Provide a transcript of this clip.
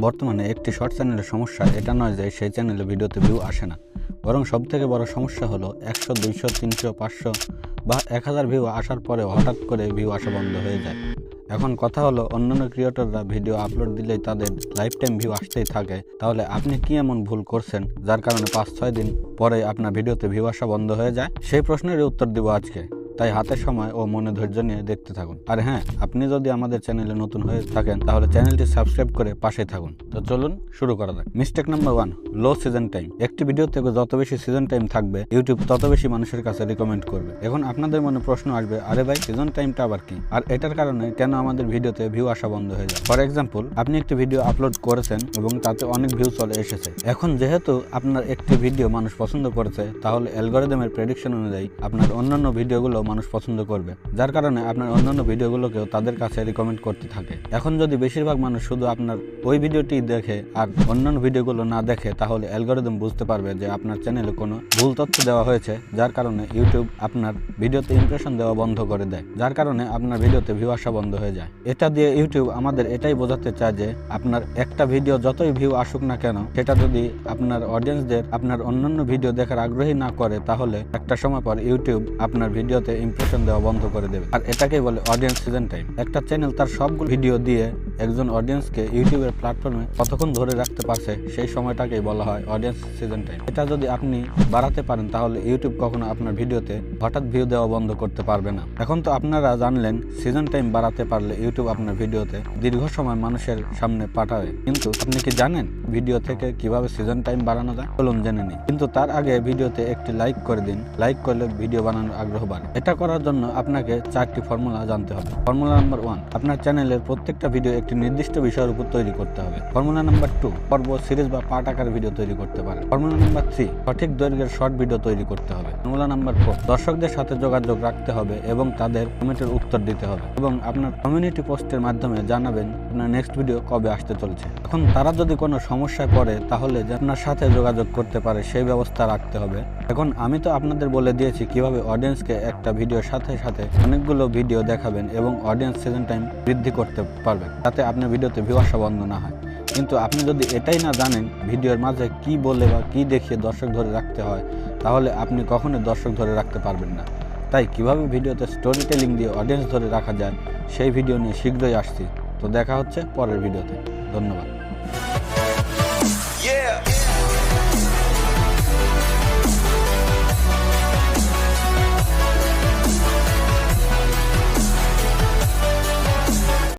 বর্তমানে একটি শর্ট চ্যানেলের সমস্যা এটা নয় যে সেই চ্যানেলে ভিডিওতে ভিউ আসে না, বরং সবথেকে বড় সমস্যা হলো 100, 200, 300, 500 বা 1000 ভিউ আসার পরেও হঠাৎ করে ভিউ আসা বন্ধ হয়ে যায়। এখন কথা হলো, অন্যান্য ক্রিয়েটররা ভিডিও আপলোড দিলেই তাদের লাইফ টাইম ভিউ আসতেই থাকে, তাহলে আপনি কি এমন ভুল করছেন যার কারণে 5-6 দিন পরে আপনার ভিডিওতে ভিউ আসা বন্ধ হয়ে যায়? সেই প্রশ্নের উত্তর দিব আজকে, তাই হাতে সময় ও মনে ধৈর্য নিয়ে দেখতে থাকুন। আর হ্যাঁ, আপনি যদি আমাদের চ্যানেলে নতুন হয়ে থাকেন তাহলে চ্যানেলটি সাবস্ক্রাইব করে পাশে থাকুন। তো চলুন শুরু করা যাক। মিস্টেক নাম্বার 1, লো সিজন টাইম। একটি ভিডিও থেকে যত বেশি সিজন টাইম থাকবে ইউটিউব তত বেশি মানুষের কাছে রিকমেন্ড করবে। এখন আপনাদের মনে প্রশ্ন আসবে, আরে ভাই সিজন টাইমটা আবার কি, আর এটার কারণে কেন আমাদের ভিডিওতে ভিউ আসা বন্ধ হয়ে যায়? ফর এক্সাম্পল, আপনি একটি ভিডিও আপলোড করেছেন এবং তাতে অনেক ভিউ চলে এসেছে। এখন যেহেতু আপনার একটি ভিডিও মানুষ পছন্দ করেছে, তাহলে অ্যালগরিদমের প্রেডিকশন অনুযায়ী আপনার অন্যান্য ভিডিওগুলো মানুষ পছন্দ করবে, যার কারণে আপনার অন্যান্য ভিডিওগুলোকেও তাদের কাছে রিকমেন্ড করতে থাকে। এখন যদি বেশিরভাগ মানুষ শুধু আপনার ওই ভিডিওটি দেখে আর অন্যান্য ভিডিওগুলো না দেখে, তাহলে অ্যালগরিদম বুঝতে পারবে যে আপনার চ্যানেলে কোনো ভুল তথ্য দেওয়া হয়েছে, যার কারণে ইউটিউব আপনার ভিডিওতে ইমপ্রেশন দেওয়া বন্ধ করে দেয়, যার কারণে আপনার ভিডিওতে ভিউ আসা বন্ধ হয়ে যায়। এটা দিয়ে ইউটিউব আমাদের এটাই বোঝাতে চায় যে আপনার একটা ভিডিও যতই ভিউ আসুক না কেন, সেটা যদি আপনার অডিয়েন্সদের আপনার অন্যান্য ভিডিও দেখার আগ্রহী না করে, তাহলে একটা সময় পর ইউটিউব আপনার ভিডিওতে ইমপ্রেশন দেওয়া বন্ধ করে দেবে। আর এটাকেই বলে অডিয়েন্স সিজন টাইম। একটা চ্যানেল তার সবগুলো ভিডিও দিয়ে একজন অডিয়েন্সকে ইউটিউবের প্ল্যাটফর্মে কতক্ষণ ধরে রাখতে পারছে, সেই সময়টাকেই বলা হয় অডিয়েন্স সিজন টাইম। এটা যদি আপনি বাড়াতে পারেন, তাহলে ইউটিউব কখনো আপনার ভিডিওতে হঠাৎ ভিউ দেওয়া বন্ধ করতে পারবে না। এখন তো আপনারা জানলেন সিজন টাইম বাড়াতে পারলে ইউটিউব আপনার ভিডিওতে দীর্ঘ সময় মানুষের সামনে পাঠাবে, কিন্তু আপনি কি জানেন ভিডিও থেকে কিভাবে সিজন টাইম বাড়ানো যায়? চলুন জেনে নিই। কিন্তু তার আগে ভিডিওতে একটি লাইক করে দিন। লাইক করলে ভিডিও বানানোর আগ্রহ বাড়ে। এটা করার জন্য আপনাকে 4টি ফর্মুলা জানতে হবে। ফর্মুলা নাম্বার 1, আপনার চ্যানেলের প্রত্যেকটা ভিডিও একটি নির্দিষ্ট বিষয়ের উপর তৈরি করতে হবে। ফর্মুলা নাম্বার 2, পর্ব, সিরিজ বা পার্ট আকারে ভিডিও তৈরি করতে পারেন। ফর্মুলা নাম্বার 3, সঠিক দৈর্ঘ্যের শর্ট ভিডিও তৈরি করতে হবে। ফর্মুলা নাম্বার 4, দর্শকদের সাথে যোগাযোগ রাখতে হবে এবং তাদের কমেন্টের উত্তর দিতে হবে, এবং আপনার কমিউনিটি পোস্টের মাধ্যমে জানাবেন আপনার নেক্সট ভিডিও কবে আসতে চলছে। এখন তারা যদি কোনো সমস্যায় পড়ে, তাহলে আপনার সাথে যোগাযোগ করতে পারে সেই ব্যবস্থা রাখতে হবে। এখন আমি তো আপনাদের বলে দিয়েছি কিভাবে অডিয়েন্সকে একটা ভিডিওর সাথে সাথে অনেকগুলো ভিডিও দেখাবেন এবং অডিয়েন্স সিজন টাইম বৃদ্ধি করতে পারবেন, যাতে আপনার ভিডিওতে ভিউ আসা বন্ধ না হয়। কিন্তু আপনি যদি এটাই না জানেন ভিডিওর মাঝে কি বলে বা কি দেখিয়ে দর্শক ধরে রাখতে হয়, তাহলে আপনি কখনোই দর্শক ধরে রাখতে পারবেন না। তাই কিভাবে ভিডিওতে স্টোরি টেলিং দিয়ে অডিয়েন্স ধরে রাখা যায়, সেই ভিডিও নিয়ে শীঘ্রই আসছি। তো দেখা হচ্ছে পরের ভিডিওতে। ধন্যবাদ।